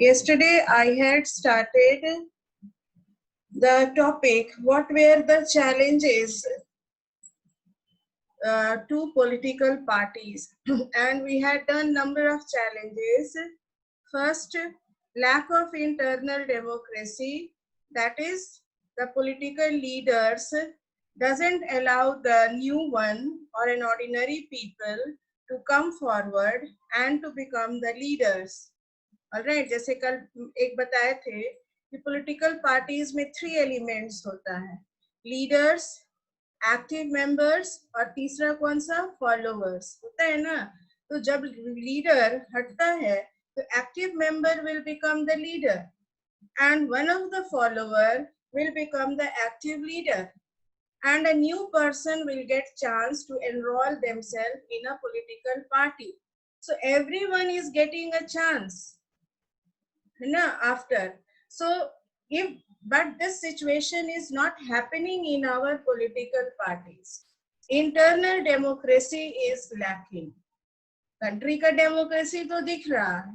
Yesterday I had started the topic, what were the challenges to political parties? And we had done number of challenges. First, lack of internal democracy, that is, the political leaders doesn't allow the new one or an ordinary people to come forward and to become the leaders. Alright, जैसे कल एक बताए थे कि political parties में 3 elements होता है, leaders, active members और तीसरा कौन सा, फॉलोवर्स होता है ना। तो जब लीडर हटता है तो active member will become the leader and one of the follower will become the active leader and a new person will get chance to enroll themselves in a political party. So everyone is getting a chance after. So if, but this situation is not happening in our political parties. Internal democracy is lacking. Country का democracy तो दिख रहा है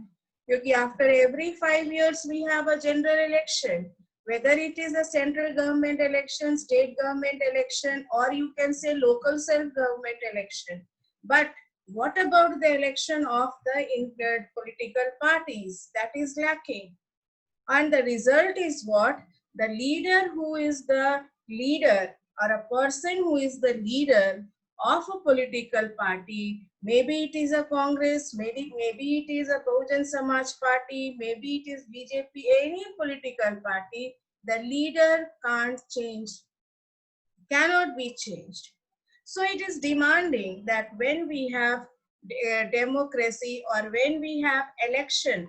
क्योंकि after every 5 years we have a general election, whether it is a central government election, state government election, or you can say local self government election. But what about the election of the political parties? That is lacking. And the result is what? The leader who is the leader or a person who is the leader of a political party, maybe it is a Congress, maybe it is a Bahujan Samaj Party, maybe it is BJP, any political party, the leader can't change, cannot be changed. So it is demanding that when we have democracy or when we have election,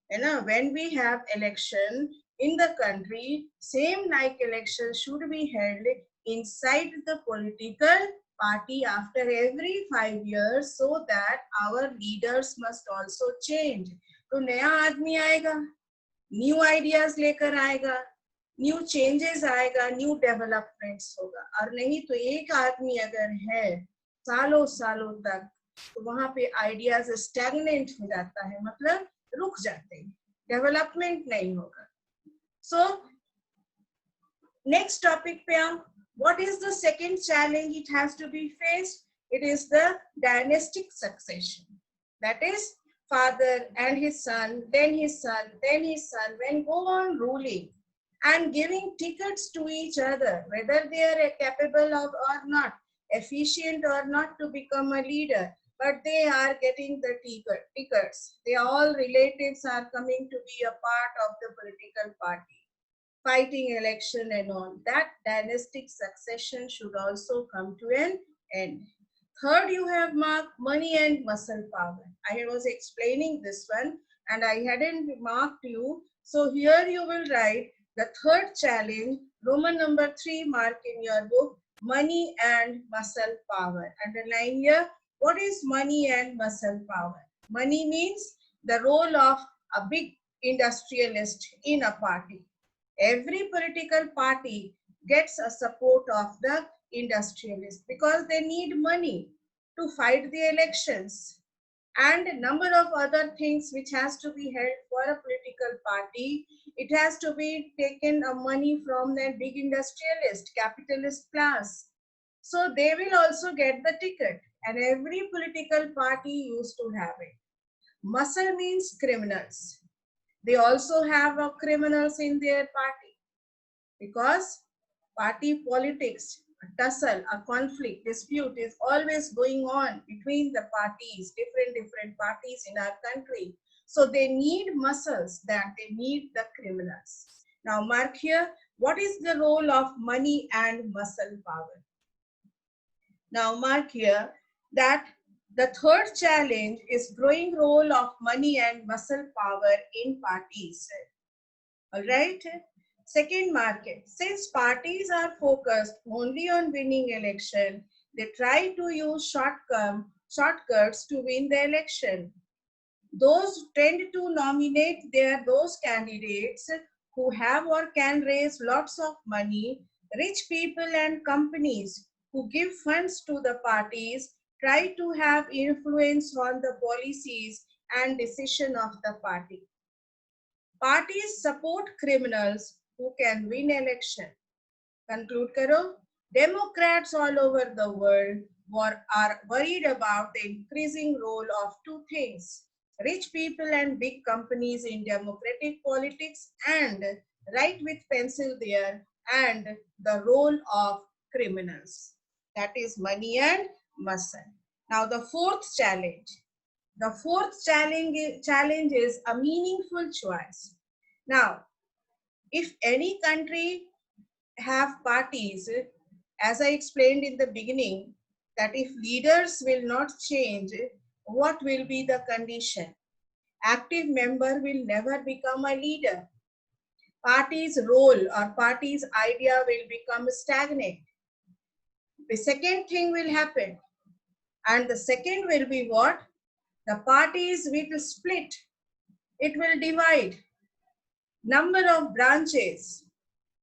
when we have election in the country, same like election should be held inside the political party after every 5 years, so that our leaders must also change. तो नया आदमी आएगा, new ideas लेकर आएगा, new changes आएगा, new developments होगा। और नहीं तो एक आदमी अगर है सालों सालों तक, तो वहां पे आइडियाज स्टैग्नेंट हो जाता है, मतलब रुक जाते हैं, डेवलपमेंट नहीं होगा। सो नेक्स्ट टॉपिक पे हम, what is the second challenge it has to be faced? It is the dynastic succession, that is father and his son, then his son, then his son, when go on ruling and giving tickets to each other, whether they are capable of or not, efficient or not to become a leader, but they are getting the tickets. They all relatives are coming to be a part of the political party, fighting election and all. That dynastic succession should also come to an end. Third, you have marked money and muscle power. I was explaining this one and I hadn't marked you. So here you will write the third challenge, Roman number 3, mark in your book, money and muscle power. Underline here, what is money and muscle power? Money means the role of a big industrialist in a party. Every political party gets a support of the industrialists because they need money to fight the elections and a number of other things which has to be held for a political party. It has to be taken money from the big industrialist, capitalist class. So they will also get the ticket and every political party used to have it. Muscle means criminals. They also have criminals in their party because party politics, a tussle, a conflict, dispute is always going on between the parties, different parties in our country. So they need muscles, that they need the criminals. Now mark here, what is the role of money and muscle power? Now mark here that the third challenge is growing role of money and muscle power in parties. All right. Second market, since parties are focused only on winning election, they try to use shortcuts to win the election. Those tend to nominate those candidates who have or can raise lots of money. Rich people and companies who give funds to the parties try to have influence on the policies and decision of the party. Parties support criminals who can win election. Conclude karo. Democrats all over the world are worried about the increasing role of two things: rich people and big companies in democratic politics, and write with pencil there, and the role of criminals. That is money and muscle. Now the fourth challenge. The fourth challenge is a meaningful choice. Now, if any country have parties, as I explained in the beginning, that if leaders will not change, what will be the condition? Active member will never become a leader. Party's role or party's idea will become stagnant. The second thing will happen, and the second will be what? The parties will split. It will divide. Number of branches,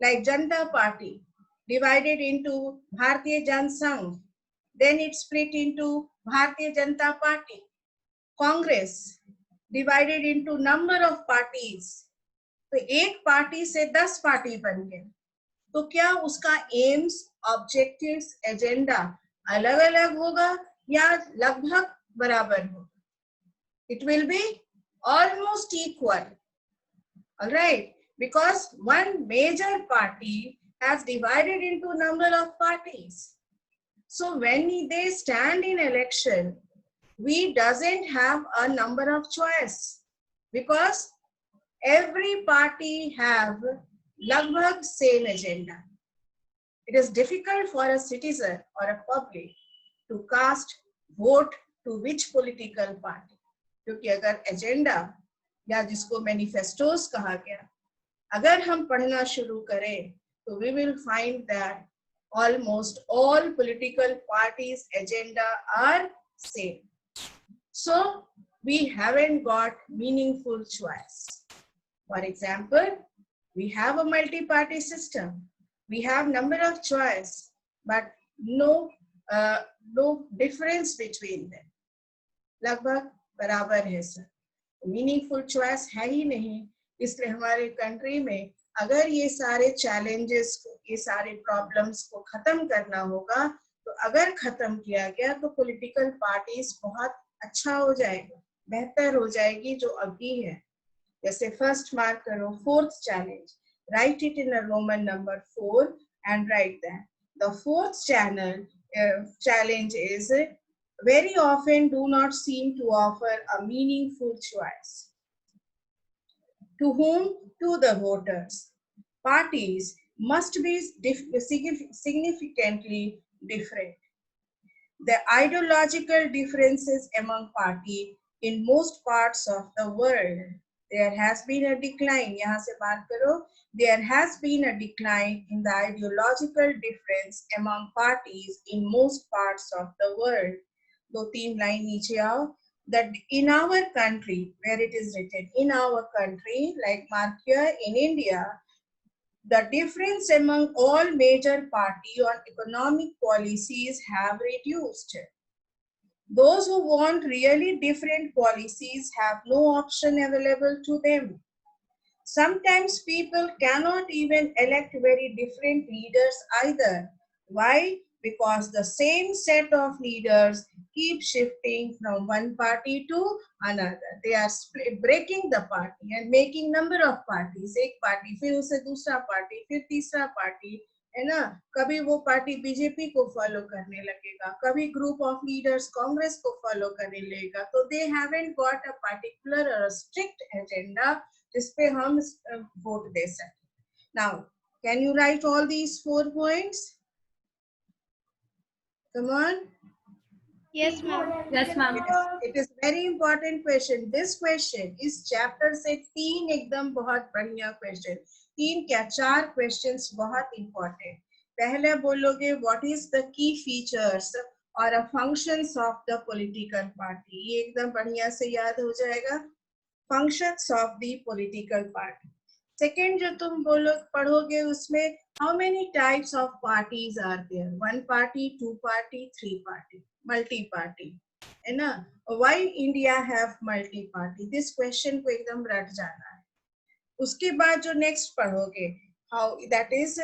like Janata Party, divided into Bharatiya Jan Sangh. Then it split into Bharatiya Janata Party. Congress, divided into number of parties. तो एक party से 10 party बन गए. तो क्या उसका AIIMS, objectives, agenda अलग अलग होगा या लगभग बराबर होगा? It will be almost equal. All right, because one major party has divided into number of parties. So when they stand in election, we doesn't have a number of choice, because every party have lagbhag same agenda. It is difficult for a citizen or a public to cast vote to which political party, क्योंकि अगर agenda या जिसको मैनिफेस्टोस कहा गया, अगर हम पढ़ना शुरू करें तो we will find that almost all political parties' agenda are same. So we haven't got meaningful choice. For example, we have a multi-party system. We have number of choice, but no difference between them. लगभग बराबर है sir. Meaningful choice है ही नहीं. इसलिए हमारे country में अगर ये सारे चैलेंजेस को, ये सारे प्रॉब्लम्स को खत्म करना होगा, तो अगर खत्म किया गया तो पॉलिटिकल पार्टीज बहुत अच्छा हो जाएगा, बेहतर हो जाएगी जो अभी है. जैसे फर्स्ट मार्क करो, fourth challenge, right it in a Roman number 4 and write that. The fourth challenge is very often do not seem to offer a meaningful choice. To whom? To the voters. Parties must be significantly different. The ideological differences among parties in most parts of the world. There has been a decline. यहाँ से बात करो. There has been a decline in the ideological difference among parties in most parts of the world. दो तीन line नीचे आओ. That in our country, where it is written, in our country, like mark here, in India, the difference among all major parties on economic policies have reduced. Those who want really different policies have no option available to them. Sometimes people cannot even elect very different leaders either. Why? Because the same set of leaders keep shifting from one party to another. They are breaking the party and making number of parties. एक party, फिर उसे दूसरा party, फिर तीसरा party, है ना? कभी वो पार्टी बीजेपी को फॉलो करने लगेगा, कभी ग्रुप ऑफ लीडर्स कांग्रेस को फॉलो करने लगेगा. तो they haven't got a particular और स्ट्रिक्ट एजेंडा जिसपे हम वोट दे सकें. Now can you right all these 4 points? Come on. Yes, ma'am. Yes, ma'am. It is very important question. This question is chapter से 3 एकदम बहुत बढ़िया question. 3 क्या 4 questions बहुत important. पहले बोलोगे what is the key features or functions of the political party. ये एकदम बढ़िया से याद हो जाएगा. Functions of the political party. Second जो तुम बोलो पढ़ोगे उसमें how many types of parties are there? 1 party, 2 party, 3 party, multi party. है ना? Why India have multi party? This question को एकदम रट जाना है. उसके बाद जो नेक्स्ट पढ़ोगे, how that is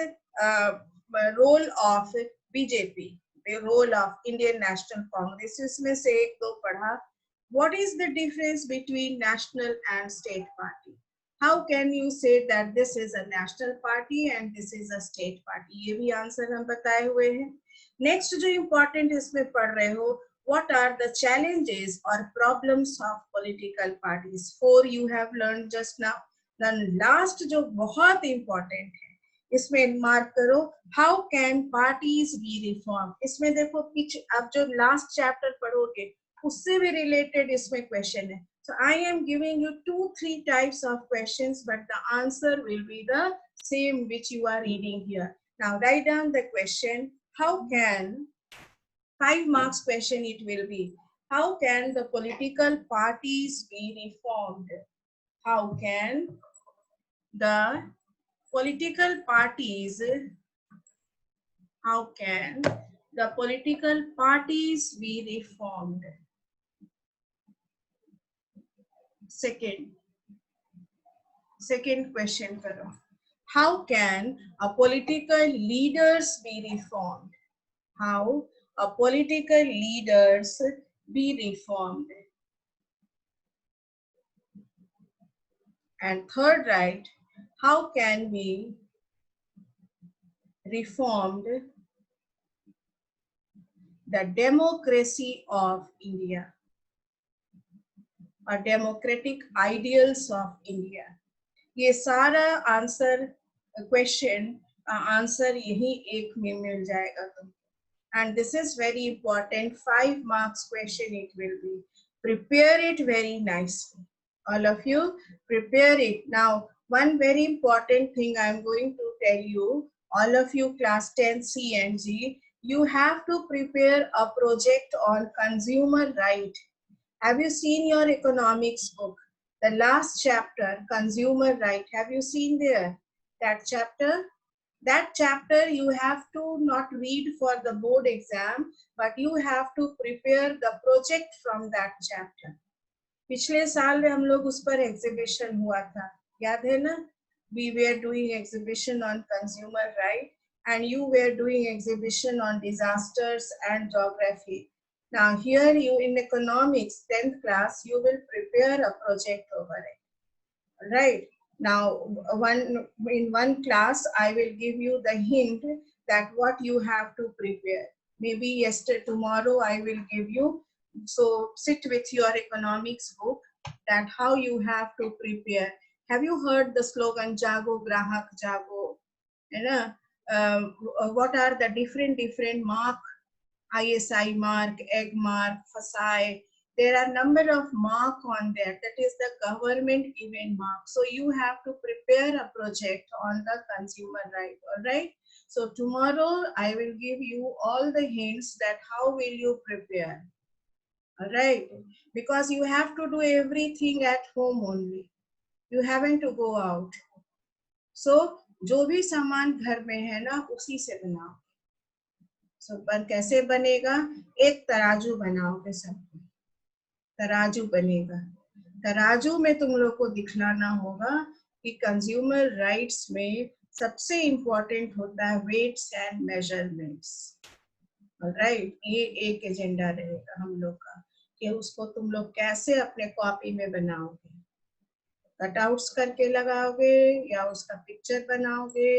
role of BJP, the role of Indian National Congress. इसमें से एक दो पढ़ा. What is the difference between national and state party? How can you say that this is a national party and this is a state party? ये भी answer हम बताए हुए हैं. नेक्स्ट जो इम्पोर्टेंट इसमें पढ़ रहे हो, what are the challenges or problems of political parties? 4 you have learned just now. Then last जो बहुत इंपॉर्टेंट है, इसमें मार्क करो, how can parties B reform. इसमें देखो पीछे अब जो लास्ट चैप्टर पढ़ोगे उससे भी रिलेटेड इसमें क्वेश्चन है. So I am giving you 2-3 types of questions, but the answer will be the same which you are reading here. Now write down the question. How can 5 marks question it will be? How can the political parties be reformed? How can the political parties, how can the political parties be reformed? Second question karo. How can a political leaders be reformed? How a political leaders be reformed? And third, right, how can we reformed the democracy of India, or democratic ideals of India? ये सारा answer question answer यही एक में मिल जाएगा तुमको. And this is very important. 5 marks question it will be. Prepare it very nicely. All of you prepare it. Now, one very important thing I am going to tell you, all of you class 10 C and G, you have to prepare a project on consumer right. Have you seen your economics book? The last chapter, consumer right. Have you seen there that chapter? That chapter you have to not read for the board exam, but you have to prepare the project from that chapter. पिछले साल हम लोग उस पर exhibition हुआ था, याद है ना? We were doing exhibition on consumer right and you were doing exhibition on disasters and geography. Now here you in economics 10th class you will prepare a project over it. Right? Now in one class I will give you the hint that what you have to prepare. Maybe tomorrow I will give you. So sit with your economics book that how you have to prepare. Have you heard the slogan Jago Grahak Jago? What are the different mark? ISI mark, egg mark, FSI. There are number of mark on there. That is the government given mark. So you have to prepare a project on the consumer right. All right. So tomorrow I will give you all the hints that how will you prepare. All right. Because you have to do everything at home only. You haven't to go out. So जो भी सामान घर में है ना उसी से बनाओ. So कैसे बनेगा? एक तराजू बनाओगे सबको. तराजू बनेगा. तराजू में तुम लोग को दिखलाना होगा कि कंज्यूमर राइट्स में सबसे इम्पोर्टेंट होता है वेट्स एंड मेजरमेंट्स. ऑलराइट, ये एक एजेंडा रहेगा हम लोग का कि उसको तुम लोग कैसे अपने कॉपी में बनाओगे. कटआउट्स करके लगाओगे या उसका पिक्चर बनाओगे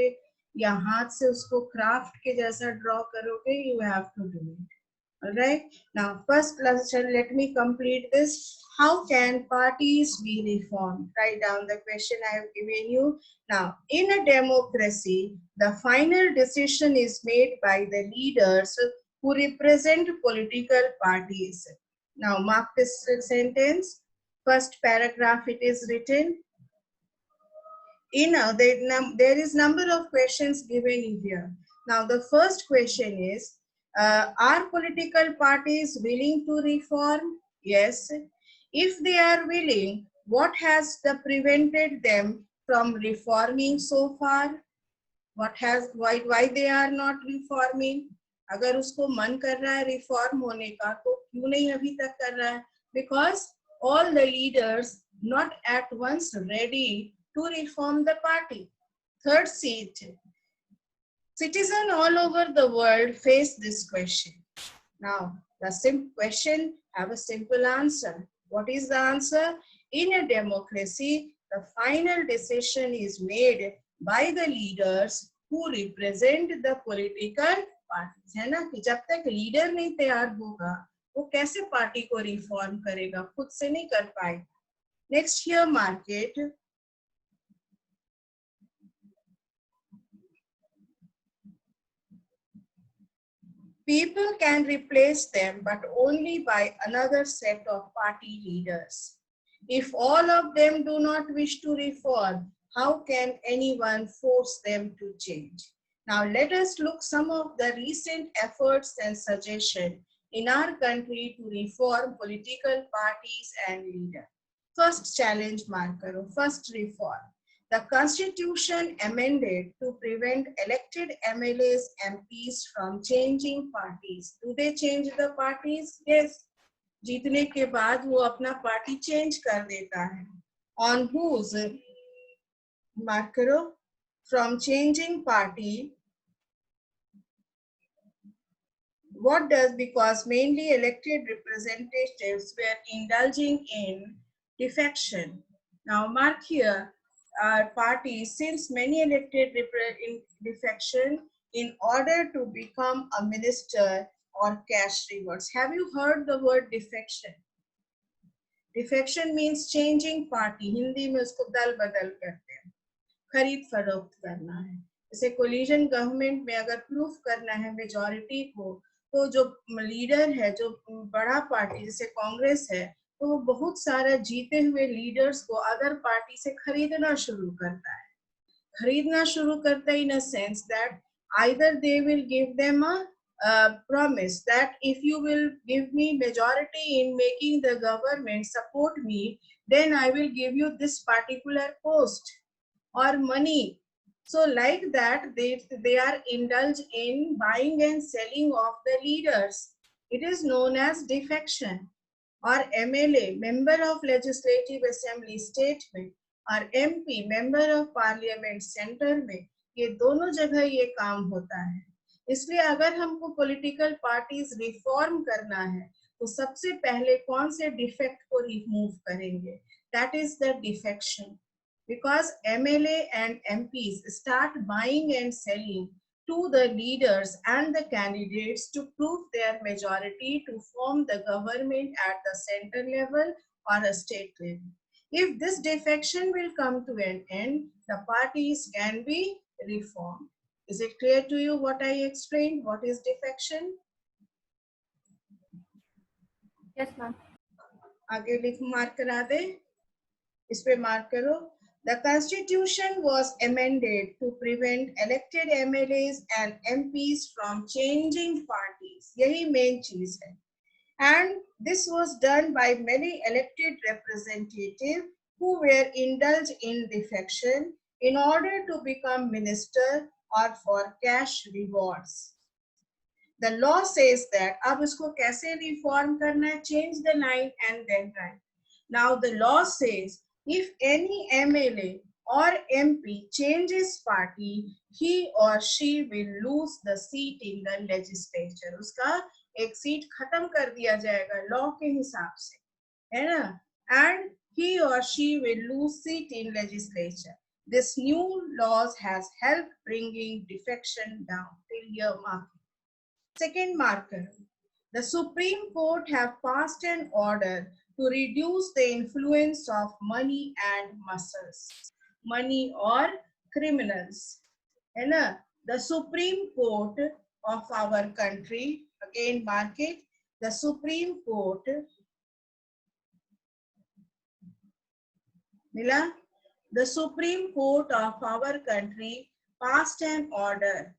या हाथ से उसको क्राफ्ट के जैसा ड्रॉ करोगे. You have to do it. Alright. Now, first lesson, let me complete this. How can parties be reformed? Write down the question I have given you. Now, in a democracy, the final decision is made by the leaders who represent political parties. Now, mark this sentence. First paragraph it is written. There is number of questions given in here. Now, the first question is, are political parties willing to reform? Yes. If they are willing, what has prevented them from reforming so far? Why they are not reforming? अगर उसको मन कर रहा है reform होने का तो क्यों नहीं अभी तक कर रहा है? Because all the leaders not at once ready to reform the party. Third seat, citizens all over the world face this question. Now, the question have a simple answer. What is the answer? In a democracy, the final decision is made by the leaders who represent the political parties. है ना कि जब तक leader नहीं तैयार होगा वो कैसे पार्टी को रिफॉर्म करेगा, खुद से नहीं कर पाएगा. Next here market. People can replace them, but only by another set of party leaders. If all of them do not wish to reform, how can anyone force them to change? Now let us look some of the recent efforts and suggestions in our country to reform political parties and leaders. First challenge marker, first reform. The Constitution amended to prevent elected MLAs, MPs from changing parties. Do they change the parties? Yes. जीतने के बाद वो अपना party change कर देता है. On whose mark करो from changing party. What does? Because mainly elected representatives were indulging in defection. Now mark here. Parties, since many elected in defection in order to become a minister or cash rewards. Have you heard the word defection? Defection means changing party. Hindi में उसको दल बदल करते हैं. खरीद फरोख्त करना है. जैसे कोलिजन गवर्नमेंट में अगर प्रूफ करना है मेजॉरिटी को, तो जो लीडर है, जो बड़ा पार्टी जैसे कांग्रेस है, तो वो बहुत सारा जीते हुए लीडर्स को अदर पार्टी से खरीदना शुरू करता है. खरीदना शुरू करता है in a sense that either they will give them a promise that if you will give me majority in making the government support me, then I will give you this particular post or money. So like that, they are indulged in buying and selling of the leaders. It is known as defection. Or MLA, member of Legislative Assembly state में, और MP, member of Parliament center में, ये दोनों जगह ये काम होता है. इसलिए अगर हमको political parties reform करना है, तो सबसे पहले कौन से defect को remove करेंगे? That is the defection. Because MLA and MPs start buying and selling to the leaders and the candidates to prove their majority to form the government at the center level or a state level. If this defection will come to an end, the parties can be reformed. Is it clear to you what I explained? What is defection? Yes, ma'am. आगे लिख mark करा दे. इस पे mark करो. The Constitution was amended to prevent elected MLAs and MPs from changing parties. यही main चीज है. And this was done by many elected representatives who were indulged in defection in order to become minister or for cash rewards. The law says that अब इसको कैसे reform करना है? Change the line and then write. Now the law says if any MLA or MP changes party, he or she will lose the seat in the legislature. उसका एक seat खत्म कर दिया जाएगा लॉ के हिसाब से, है ना? And he or she will lose seat in legislature. This new laws has helped bringing defection down. Till here mark. Second marker. The Supreme Court have passed an order to reduce the influence of money and muscles. Money or criminals. And the Supreme Court of our country, again mark it, the Supreme Court, Mila, the Supreme Court of our country passed an order.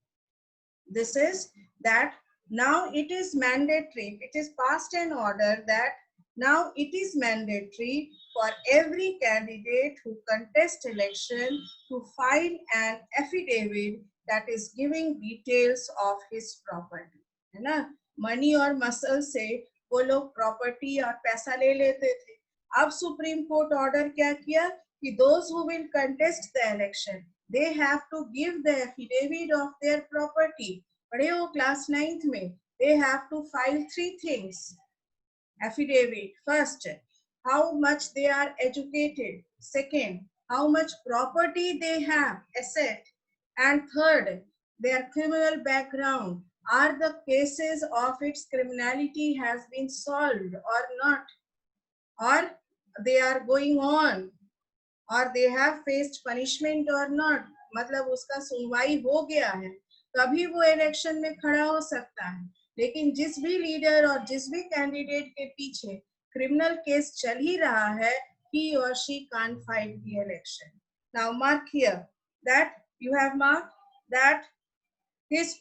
This is that now it is mandatory, it is passed an order that now it is mandatory for every candidate who contests election to file an affidavit that is giving details of his property. है ना, money और muscle से वो लोग property और पैसा ले लेते थे। अब सुप्रीम कोर्ट ऑर्डर क्या किया कि those who will contest the election they have to give the affidavit of their property. पढ़े हो क्लास 9th में, they have to file 3 things affidavit. First, how much they are educated. Second, how much property they have, asset. And third, their criminal background. Are the cases of its criminality has been solved or not? Or they are going on? Or they have faced punishment or not? मतलब उसका सुनवाई हो गया है, तभी वो election में खड़ा हो सकता है। लेकिन जिस भी लीडर और जिस भी कैंडिडेट के पीछे क्रिमिनल केस चल ही रहा है, he or she can't fight the election. Now mark here that you have marked that his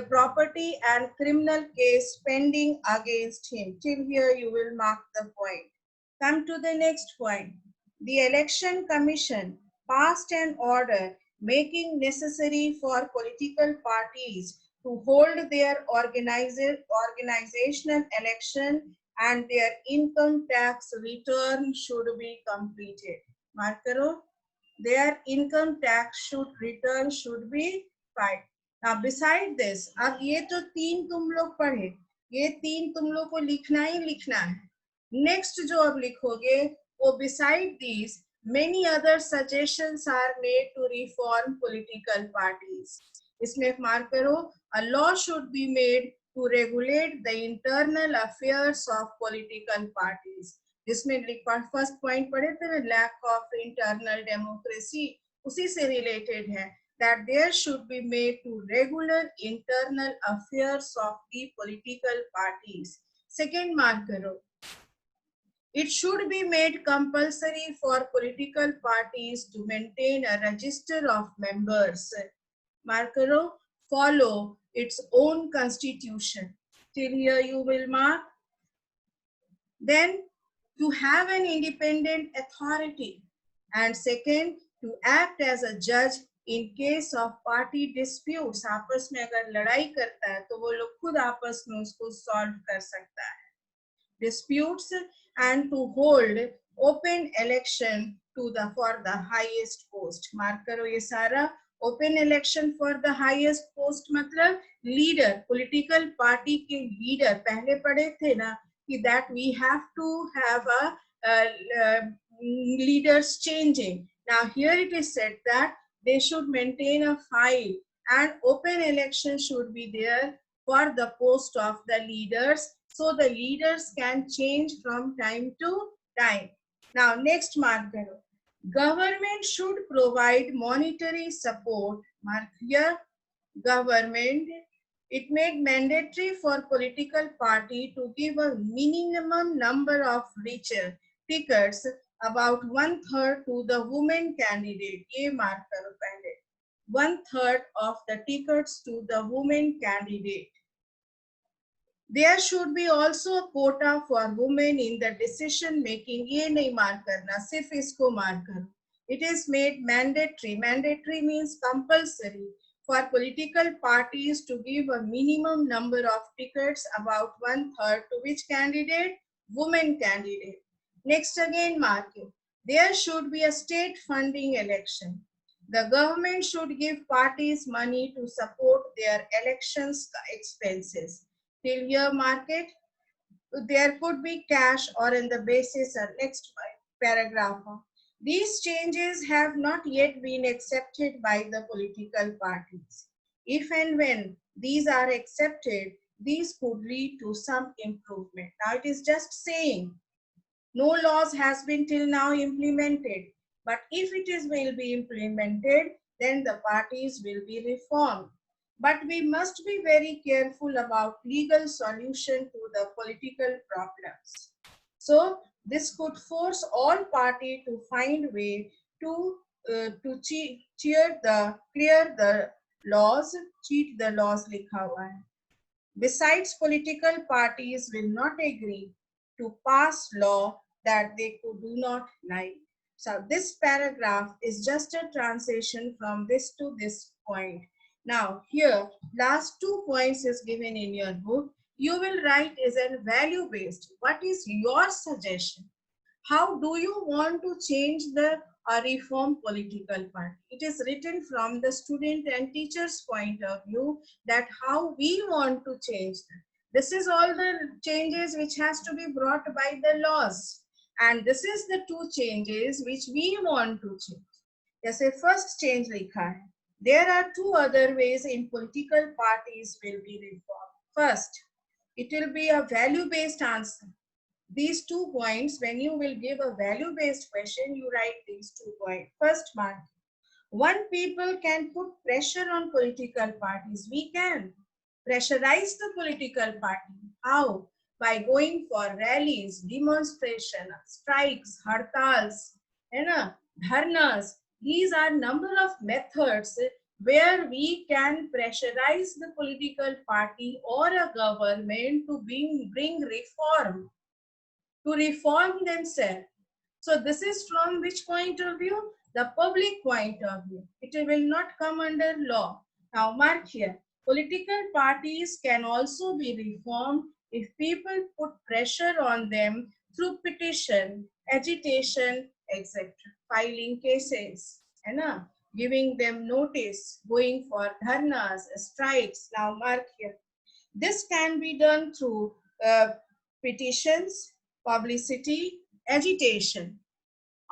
property and criminal case pending against him. Till here you will mark the point. Come to the next point. The Election Commission passed an order making necessary for political parties to hold their organizational election and their income tax return should be completed. Mark karo. Their income tax return should be filed. Now beside this, अब ये तो 3 तुम लोग पढ़े, ये 3 तुम लोग को लिखना ही लिखना है। नेक्स्ट जो अब लिखोगे वो beside these many other suggestions are made to reform political parties. इसमें मार्क करो, a law should be made to regulate the internal affairs of political parties. जिसमें फर्स्ट पॉइंट पढ़े थे ना, लैक ऑफ इंटरनल डेमोक्रेसी, उसी से related है, that there should be made to regular internal affairs of the political parties. Second mark karo, it should be made compulsory for political parties to maintain a register of members. Mark karo, follow its own constitution. Till here you will mark. Then to have an independent authority, and second to act as a judge in case of party disputes. आपस में अगर लड़ाई करता है तो वो लोग खुद आपस में उसको सॉल्व कर सकता है, disputes, and to hold open election to the for the highest post. Mark करो ये सारा, open election for the highest post मतलब लीडर, पॉलिटिकल पार्टी के लीडर, पहले पढ़े थे ना that we have to have a leaders changing. Now here it is said that they should maintain a file and open election should be there for the post of the leaders, so the leaders can change from time to time. Now next mark karo, government should provide monetary support. Mark here, government, it made mandatory for political party to give a minimum number of richer tickets, about 1/3 to the women candidate. ये mark करो पहले, 1/3 of the tickets to the women candidate. There should be also a quota for women in the decision making. ये नहीं mark करना, सिर्फ इसको mark करो. It is made mandatory. Mandatory means compulsory for political parties to give a minimum number of tickets, about 1/3 to which candidate? Women candidate. Next again mark it. There should be a state funding election. The government should give parties money to support their elections expenses. Till here mark it. There could be cash or in the basis of next paragraph. These changes have not yet been accepted by the political parties. If and when these are accepted, these could lead to some improvement. Now it is just saying, no laws has been till now implemented, but if it is will be implemented, then the parties will be reformed. But we must be very careful about legal solution to the political problems. So this could force all parties to find way to clear the laws, cheat the laws लिखा हुआ है. Besides, political parties will not agree to pass law that they do not like. So this paragraph is just a translation from this to this point. Now here, last 2 points is given in your book. You will write is a value based. What is your suggestion? How do you want to change the reform political party? It is written from the student and teacher's point of view that how we want to change them. This is all the changes which has to be brought by the laws. And this is the two changes which we want to change. जैसे first change लिखा है. There are two other ways in political parties will be reformed. First, it will be a value-based answer. These 2 points, when you will give a value-based question, you write these 2 points. First mark. One people can put pressure on political parties. We can pressurize the political party. How? By going for rallies, demonstration, strikes, hartals, dharnas. These are number of methods where we can pressurize the political party or a government to bring reform, to reform themselves. So this is from which point of view? The public point of view. It will not come under law. Now mark here. Political parties can also be reformed if people put pressure on them through petition, agitation, etc. Filing cases, giving them notice, going for dharnas, strikes. Now mark here. This can be done through petitions, publicity, agitation.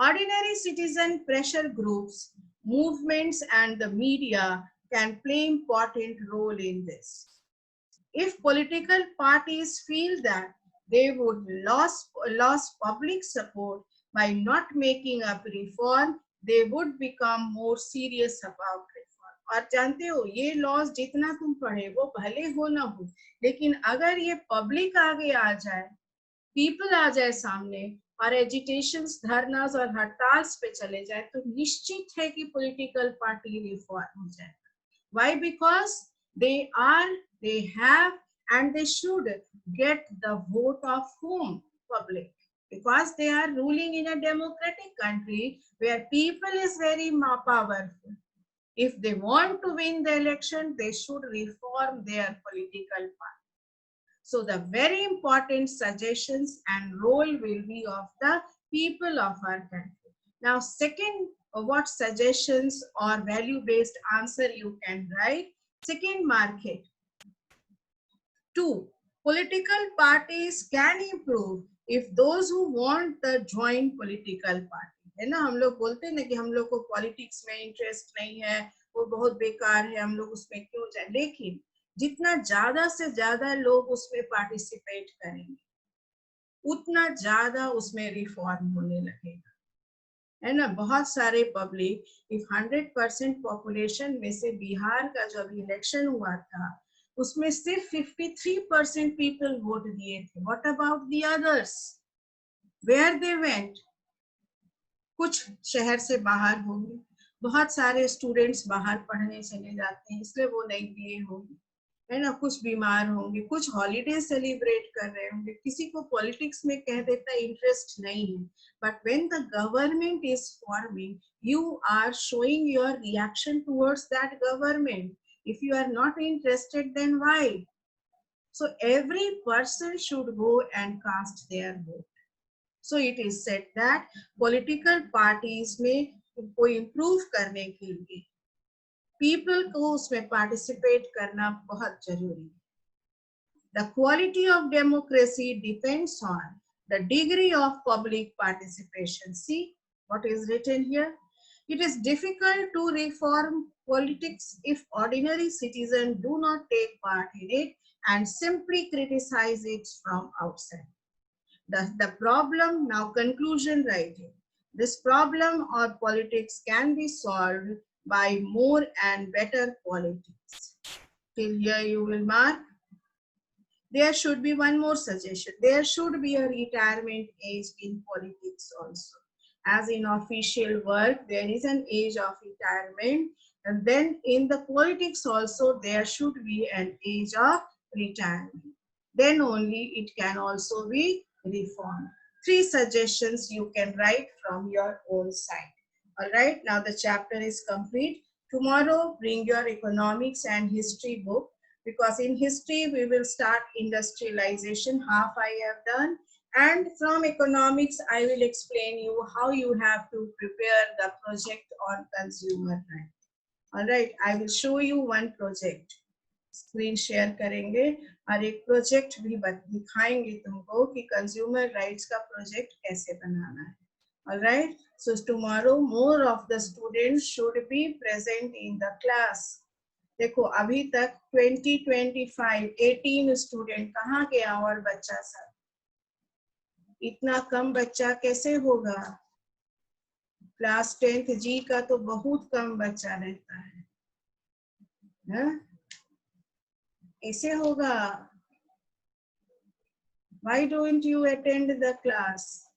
Ordinary citizen pressure groups, movements, and the media can play important role in this. If political parties feel that they would lose public support by not making up reform, they would become more serious about reform. और जानते हो ये laws जितना तुम पढ़े वो भले हो ना हो, लेकिन अगर ये पब्लिक आगे आ जाए, पीपल आ जाए सामने और एजिटेशंस, धरनास और हड़ताल्स पे चले जाए, तो निश्चित है कि पॉलिटिकल पार्टी रिफॉर्म हो जाए. Why? Because they have, and they should get the vote of whom? Public. Because they are ruling in a democratic country where people is very powerful. If they want to win the election, they should reform their political party. So the very important suggestions and role will be of the people of our country. Now, second, what suggestions or value-based answer you can write? Second, market. 2. Political parties can improve if those who want the join political party. है ना, हम लोग बोलते हैं ना कि हम लोग को पॉलिटिक्स में इंटरेस्ट नहीं है, वो बहुत बेकार है, हम लोग उसमें क्यों जाए. लेकिन जितना ज्यादा से ज्यादा लोग उसमें पार्टिसिपेट करेंगे, उतना ज्यादा उसमें रिफॉर्म होने लगेगा, है ना. बहुत सारे पब्लिक, इफ 100% पॉपुलेशन में से बिहार का जब इलेक्शन हुआ था, उसमें सिर्फ 53% पीपल वोट दिए थे. What about the others? Where they went? कुछ शहर से बाहर होंगे, बहुत सारे स्टूडेंट्स बाहर पढ़ने चले जाते हैं, इसलिए वो नहीं दिए होंगे, है ना. कुछ बीमार होंगे, कुछ हॉलीडे सेलिब्रेट कर रहे होंगे, किसी को पॉलिटिक्स में कह देता इंटरेस्ट नहीं है. But when the government is forming, you are showing your reaction towards that government. If you are not interested, then why? So every person should go and cast their vote. So it is said that political parties में को improve करने के लिए people को उसमें participate करना बहुत जरूरी है. The quality of democracy depends on the degree of public participation. See what is written here. It is difficult to reform politics if ordinary citizens do not take part in it and simply criticize it from outside. The problem, now conclusion writing. This problem or politics can be solved by more and better politics. Till here you will mark. There should be one more suggestion. There should be a retirement age in politics also. As in official work, there is an age of retirement. And then in the politics also, there should be an age of retirement. Then only it can also be reform. 3 suggestions you can write from your own side. All right, now the chapter is complete. Tomorrow, bring your economics and history book, because in history we will start industrialization, half I have done, and from economics I will explain you how you have to prepare the project on consumer right. All right, I will show you one project. Screen share करेंगे और एक project भी दिखाएंगे तुमको कि consumer rights का project कैसे बनाना है. All right, so tomorrow more of the students should be present in the class. देखो अभी तक 18 स्टूडेंट कहाँ गया और बच्चा सब, इतना कम बच्चा कैसे होगा. क्लास 10th जी का तो बहुत कम बच्चा रहता है, ऐसे होगा. Why don't you attend the class?